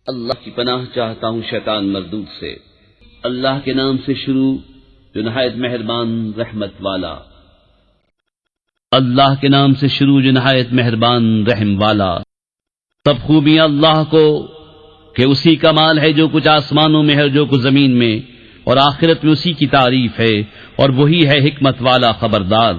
اللہ کی پناہ چاہتا ہوں شیطان مردود سے۔ اللہ کے نام سے شروع جو نہایت مہربان رحمت والا۔ اللہ کے نام سے شروع جو نہایت مہربان رحم والا۔ سب خوبیاں اللہ کو کہ اسی کا مال ہے جو کچھ آسمانوں میں ہے جو کچھ زمین میں، اور آخرت میں اسی کی تعریف ہے، اور وہی ہے حکمت والا خبردار۔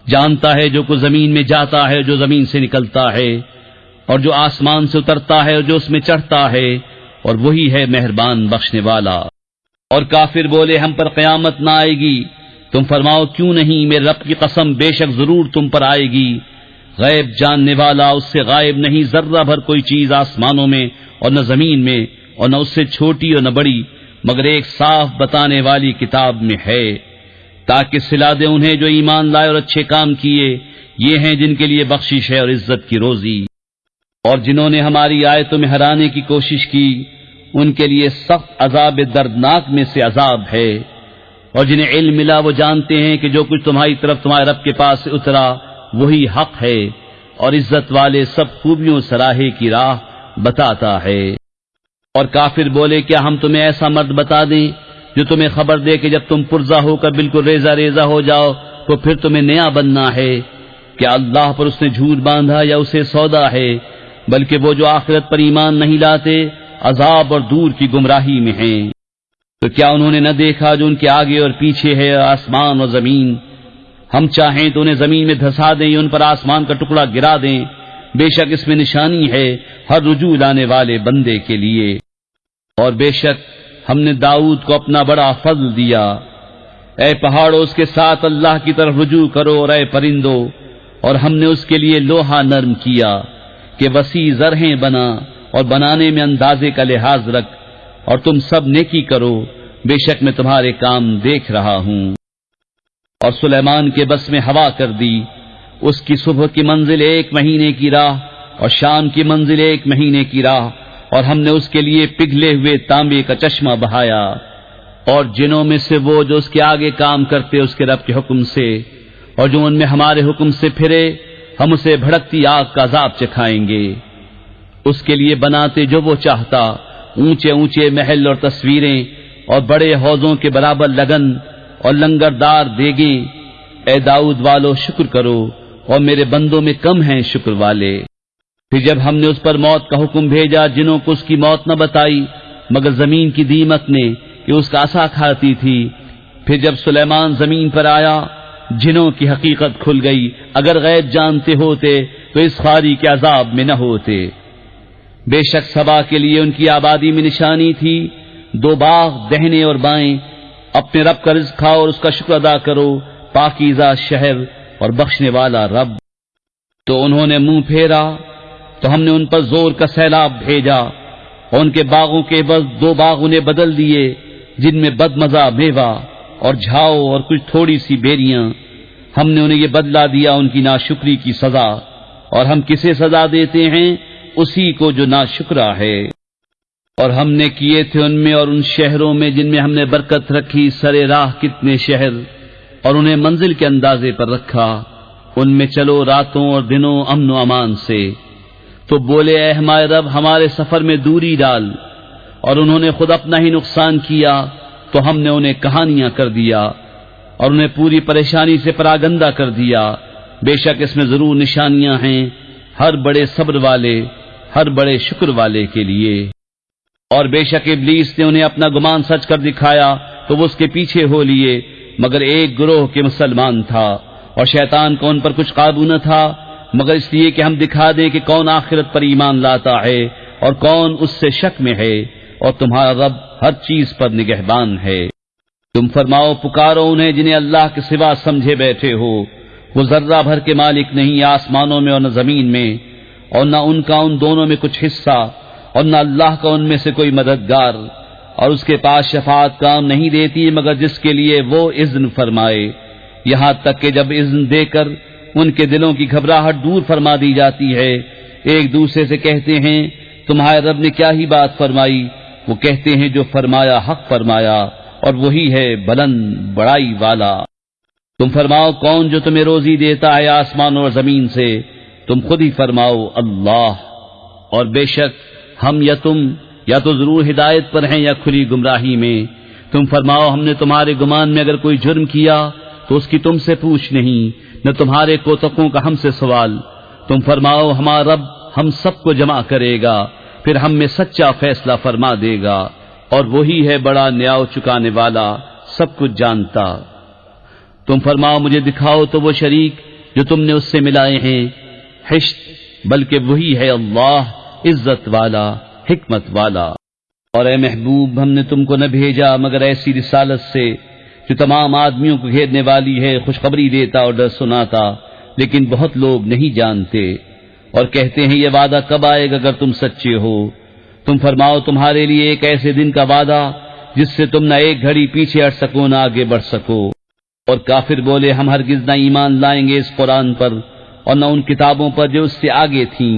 جانتا ہے جو کچھ زمین میں جاتا ہے، جو زمین سے نکلتا ہے، اور جو آسمان سے اترتا ہے اور جو اس میں چڑھتا ہے، اور وہی ہے مہربان بخشنے والا۔ اور کافر بولے ہم پر قیامت نہ آئے گی، تم فرماؤ کیوں نہیں، میرے رب کی قسم بے شک ضرور تم پر آئے گی۔ غیب جاننے والا اس سے غائب نہیں ذرہ بھر کوئی چیز آسمانوں میں اور نہ زمین میں، اور نہ اس سے چھوٹی اور نہ بڑی، مگر ایک صاف بتانے والی کتاب میں ہے، تاکہ صلا دے انہیں جو ایمان لائے اور اچھے کام کیے، یہ ہیں جن کے لیے بخشش ہے اور عزت کی روزی۔ اور جنہوں نے ہماری آیتوں میں ہرانے کی کوشش کی، ان کے لیے سخت عذاب دردناک میں سے عذاب ہے۔ اور جنہیں علم ملا وہ جانتے ہیں کہ جو کچھ تمہاری طرف تمہارے رب کے پاس سے اترا وہی حق ہے، اور عزت والے سب خوبیوں سراہے کی راہ بتاتا ہے۔ اور کافر بولے کیا ہم تمہیں ایسا مرد بتا دیں جو تمہیں خبر دے کہ جب تم پرزا ہو کر بالکل ریزہ ریزہ ہو جاؤ تو پھر تمہیں نیا بننا ہے؟ کیا اللہ پر اس نے جھوٹ باندھا یا اسے سودا ہے؟ بلکہ وہ جو آخرت پر ایمان نہیں لاتے عذاب اور دور کی گمراہی میں ہیں۔ تو کیا انہوں نے نہ دیکھا جو ان کے آگے اور پیچھے ہے آسمان اور زمین؟ ہم چاہیں تو انہیں زمین میں دھسا دیں یا ان پر آسمان کا ٹکڑا گرا دیں، بے شک اس میں نشانی ہے ہر رجوع لانے والے بندے کے لیے۔ اور بے شک ہم نے داؤد کو اپنا بڑا فضل دیا۔ اے پہاڑوں اس کے ساتھ اللہ کی طرف رجوع کرو، اور اے پرندو، اور ہم نے اس کے لیے لوہا نرم کیا کہ وسیع زرہیں بنا، اور بنانے میں اندازے کا لحاظ رکھ، اور تم سب نیکی کرو، بے شک میں تمہارے کام دیکھ رہا ہوں۔ اور سلیمان کے بس میں ہوا کر دی، اس کی صبح کی منزل 1 مہینے کی راہ اور شام کی منزل 1 مہینے کی راہ، اور ہم نے اس کے لیے پگھلے ہوئے تانبے کا چشمہ بہایا۔ اور جنوں میں سے وہ جو اس کے آگے کام کرتے اس کے رب کے حکم سے، اور جو ان میں ہمارے حکم سے پھرے ہم اسے بھڑکتی آگ کا عذاب چکھائیں گے۔ اس کے لیے بناتے جو وہ چاہتا، اونچے اونچے محل اور تصویریں، اور بڑے حوضوں کے برابر لگن اور لنگردار دیگیں۔ اے داؤد والو شکر کرو، اور میرے بندوں میں کم ہیں شکر والے۔ پھر جب ہم نے اس پر موت کا حکم بھیجا، جنوں کو اس کی موت نہ بتائی مگر زمین کی دیمک نے کہ اس کا عصا کھاتی تھی۔ پھر جب سلیمان زمین پر آیا، جنوں کی حقیقت کھل گئی، اگر غیب جانتے ہوتے تو اس خواری کے عذاب میں نہ ہوتے۔ بے شک سبا کے لیے ان کی آبادی میں نشانی تھی، 2 باغ دہنے اور بائیں۔ اپنے رب کا رزق کھاؤ اور اس کا شکر ادا کرو، پاکیزہ شہر اور بخشنے والا رب۔ تو انہوں نے منہ پھیرا تو ہم نے ان پر زور کا سیلاب بھیجا، اور ان کے باغوں کے عوض 2 باغ انہیں بدل دیے، جن میں بدمزہ میوہ اور جھاؤ اور کچھ تھوڑی سی بیریاں۔ ہم نے انہیں یہ بدلہ دیا ان کی ناشکری کی سزا، اور ہم کسے سزا دیتے ہیں؟ اسی کو جو ناشکرا ہے۔ اور ہم نے کیے تھے ان میں اور ان شہروں میں جن میں ہم نے برکت رکھی سرے راہ کتنے شہر، اور انہیں منزل کے اندازے پر رکھا، ان میں چلو راتوں اور دنوں امن و امان سے۔ تو بولے اے ہمارے رب ہمارے سفر میں دوری ڈال، اور انہوں نے خود اپنا ہی نقصان کیا تو ہم نے انہیں کہانیاں کر دیا، اور انہیں پوری پریشانی سے پراگندہ کر دیا۔ بے شک اس میں ضرور نشانیاں ہیں ہر بڑے صبر والے، ہر بڑے شکر والے کے لیے۔ اور بے شک ابلیس نے انہیں اپنا گمان سچ کر دکھایا تو وہ اس کے پیچھے ہو لیے، مگر ایک گروہ کے مسلمان تھا، اور شیطان کو ان پر کچھ قابو نہ تھا، مگر اس لیے کہ ہم دکھا دیں کہ کون آخرت پر ایمان لاتا ہے اور کون اس سے شک میں ہے، اور تمہارا رب ہر چیز پر نگہبان ہے۔ تم فرماؤ پکارو انہیں جنہیں اللہ کے سوا سمجھے بیٹھے ہو، وہ ذرہ بھر کے مالک نہیں آسمانوں میں اور نہ زمین میں، اور نہ ان کا ان دونوں میں کچھ حصہ، اور نہ اللہ کا ان میں سے کوئی مددگار، اور اس کے پاس شفاعت کام نہیں دیتی مگر جس کے لیے وہ اذن فرمائے، یہاں تک کہ جب اذن دے کر ان کے دلوں کی گھبراہٹ دور فرما دی جاتی ہے، ایک دوسرے سے کہتے ہیں تمہارے رب نے کیا ہی بات فرمائی؟ وہ کہتے ہیں جو فرمایا حق فرمایا، اور وہی ہے بلند بڑائی والا۔ تم فرماؤ کون جو تمہیں روزی دیتا ہے آسمان اور زمین سے؟ تم خود ہی فرماؤ اللہ۔ اور بے شک ہم یا تم یا تو ضرور ہدایت پر ہیں یا کھلی گمراہی میں۔ تم فرماؤ ہم نے تمہارے گمان میں اگر کوئی جرم کیا تو اس کی تم سے پوچھ نہیں، نہ تمہارے کوتکوں کا ہم سے سوال۔ تم فرماؤ ہمارا رب ہم سب کو جمع کرے گا، پھر ہم میں سچا فیصلہ فرما دے گا، اور وہی ہے بڑا نیاؤ چکانے والا، سب کچھ جانتا۔ تم فرماؤ مجھے دکھاؤ تو وہ شریک جو تم نے اس سے ملائے ہیں، حشت بلکہ وہی ہے اللہ عزت والا حکمت والا۔ اور اے محبوب ہم نے تم کو نہ بھیجا مگر ایسی رسالت سے جو تمام آدمیوں کو گھیرنے والی ہے، خوشخبری دیتا اور ڈر سناتا، لیکن بہت لوگ نہیں جانتے اور کہتے ہیں یہ وعدہ کب آئے گا اگر تم سچے ہو۔ تم فرماؤ تمہارے لیے ایک ایسے دن کا وعدہ جس سے تم نہ ایک گھڑی پیچھے ہٹ سکو نہ آگے بڑھ سکو۔ اور کافر بولے ہم ہرگز نہ ایمان لائیں گے اس قرآن پر اور نہ ان کتابوں پر جو اس سے آگے تھیں۔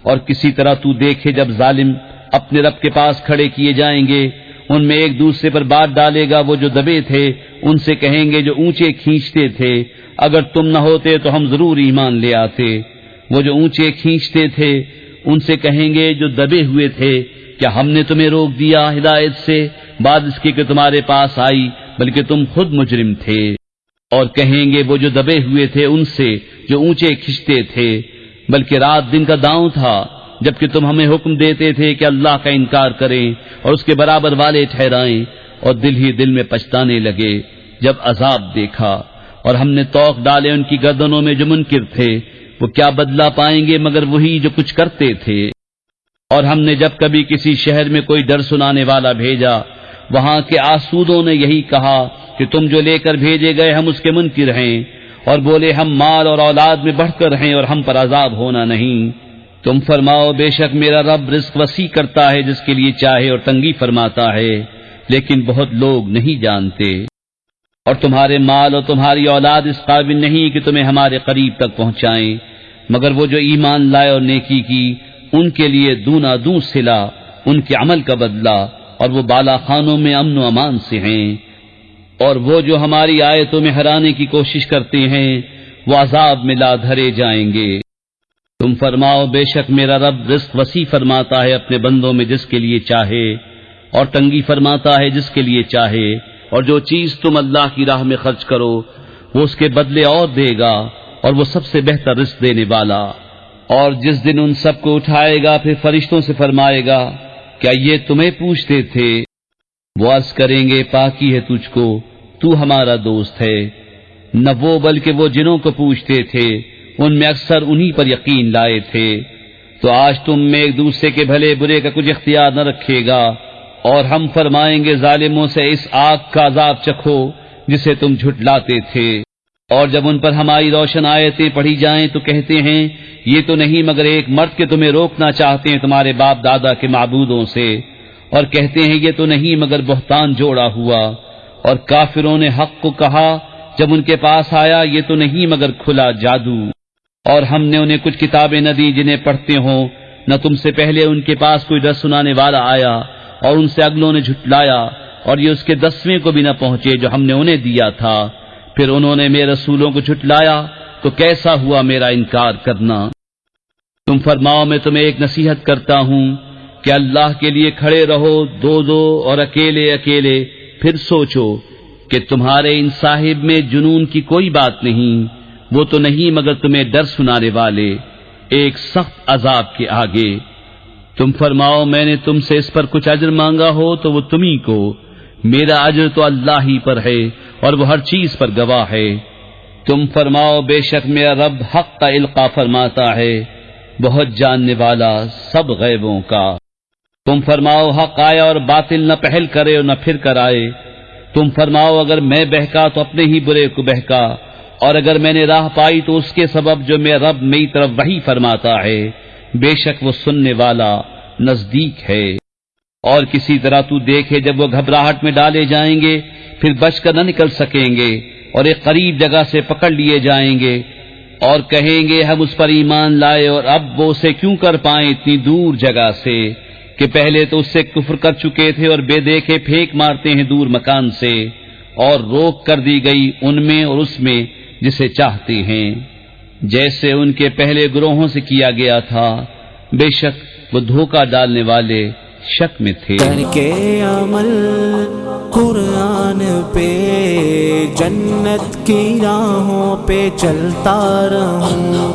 اور کسی طرح تو دیکھے جب ظالم اپنے رب کے پاس کھڑے کیے جائیں گے، ان میں ایک دوسرے پر بات ڈالے گا، وہ جو دبے تھے ان سے کہیں گے جو اونچے کھینچتے تھے اگر تم نہ ہوتے تو ہم ضرور ایمان لے آتے۔ وہ جو اونچے کھینچتے تھے ان سے کہیں گے جو دبے ہوئے تھے کیا ہم نے تمہیں روک دیا ہدایت سے بعد اس کے کہ تمہارے پاس آئی، بلکہ تم خود مجرم تھے۔ اور کہیں گے وہ جو دبے ہوئے تھے ان سے جو اونچے کھنچتے تھے بلکہ رات دن کا داؤں تھا جبکہ تم ہمیں حکم دیتے تھے کہ اللہ کا انکار کریں اور اس کے برابر والے ٹھہرائیں، اور دل ہی دل میں پچھتانے لگے جب عذاب دیکھا۔ اور ہم نے توق ڈالے ان کی گردنوں میں جو منکر تھے، وہ کیا بدلہ پائیں گے مگر وہی جو کچھ کرتے تھے۔ اور ہم نے جب کبھی کسی شہر میں کوئی ڈر سنانے والا بھیجا، وہاں کے آسودوں نے یہی کہا کہ تم جو لے کر بھیجے گئے ہم اس کے منکر ہیں، اور بولے ہم مال اور اولاد میں بڑھ کر ہیں اور ہم پر عذاب ہونا نہیں۔ تم فرماؤ بے شک میرا رب رزق وسیع کرتا ہے جس کے لیے چاہے اور تنگی فرماتا ہے، لیکن بہت لوگ نہیں جانتے۔ اور تمہارے مال اور تمہاری اولاد اس قابل نہیں کہ تمہیں ہمارے قریب تک پہنچائیں، مگر وہ جو ایمان لائے اور نیکی کی ان کے لیے دونا دوں صلہ ان کے عمل کا بدلہ، اور وہ بالا خانوں میں امن و امان سے ہیں۔ اور وہ جو ہماری آیتوں میں ہرانے کی کوشش کرتے ہیں وہ عذاب میں لا دھرے جائیں گے۔ تم فرماؤ بے شک میرا رب رزق وسیع فرماتا ہے اپنے بندوں میں جس کے لیے چاہے، اور تنگی فرماتا ہے جس کے لیے چاہے، اور جو چیز تم اللہ کی راہ میں خرچ کرو وہ اس کے بدلے اور دے گا، اور وہ سب سے بہتر رزق دینے والا۔ اور جس دن ان سب کو اٹھائے گا پھر فرشتوں سے فرمائے گا کیا یہ تمہیں پوچھتے تھے؟ وہ عرض کریں گے پاکی ہے تجھ کو، تو ہمارا دوست ہے۔ نہ وہ بلکہ وہ جنوں کو پوچھتے تھے، ان میں اکثر انہی پر یقین لائے تھے۔ تو آج تم میں ایک دوسرے کے بھلے برے کا کچھ اختیار نہ رکھے گا، اور ہم فرمائیں گے ظالموں سے اس آگ کا عذاب چکھو جسے تم جھٹلاتے تھے۔ اور جب ان پر ہماری روشن آیتیں پڑھی جائیں تو کہتے ہیں یہ تو نہیں مگر ایک مرد کے تمہیں روکنا چاہتے ہیں تمہارے باپ دادا کے معبودوں سے، اور کہتے ہیں یہ تو نہیں مگر بہتان جوڑا ہوا۔ اور کافروں نے حق کو کہا جب ان کے پاس آیا یہ تو نہیں مگر کھلا جادو۔ اور ہم نے انہیں کچھ کتابیں نہ دی جنہیں پڑھتے ہوں، نہ تم سے پہلے ان کے پاس کوئی ڈر سنانے والا آیا، اور ان سے اگلوں نے جھٹلایا، اور یہ اس کے 10ویں کو بھی نہ پہنچے جو ہم نے انہیں دیا تھا۔ پھر انہوں نے میرے رسولوں کو جھٹلایا تو کیسا ہوا میرا انکار کرنا۔ تم فرماؤ میں تمہیں ایک نصیحت کرتا ہوں کہ اللہ کے لیے کھڑے رہو دو دو اور اکیلے اکیلے، پھر سوچو کہ تمہارے ان صاحب میں جنون کی کوئی بات نہیں، وہ تو نہیں مگر تمہیں ڈر سنانے والے ایک سخت عذاب کے آگے۔ تم فرماؤ میں نے تم سے اس پر کچھ اجر مانگا ہو تو وہ تمہیں کو، میرا اجر تو اللہ ہی پر ہے اور وہ ہر چیز پر گواہ ہے۔ تم فرماؤ بے شک میرا رب حق کا القا فرماتا ہے، بہت جاننے والا سب غیبوں کا۔ تم فرماؤ حق آیا اور باطل نہ پہل کرے اور نہ پھر کر آئے۔ تم فرماؤ اگر میں بہکا تو اپنے ہی برے کو بہکا، اور اگر میں نے راہ پائی تو اس کے سبب جو میرا رب میری طرف وحی فرماتا ہے، بے شک وہ سننے والا نزدیک ہے۔ اور کسی طرح تو دیکھے جب وہ گھبراہٹ میں ڈالے جائیں گے پھر بچ کر نہ نکل سکیں گے، اور ایک قریب جگہ سے پکڑ لیے جائیں گے، اور کہیں گے ہم اس پر ایمان لائے، اور اب وہ اسے کیوں کر پائیں اتنی دور جگہ سے کہ پہلے تو اس سے کفر کر چکے تھے اور بے دیکھے پھینک مارتے ہیں دور مکان سے، اور روک کر دی گئی ان میں اور اس میں جسے چاہتے ہیں، جیسے ان کے پہلے گروہوں سے کیا گیا تھا۔ بے شک وہ دھوکہ ڈالنے والے شک میں تھے۔ کر کے عمل قرآن پہ جنت کی راہوں پہ چلتا رہوں،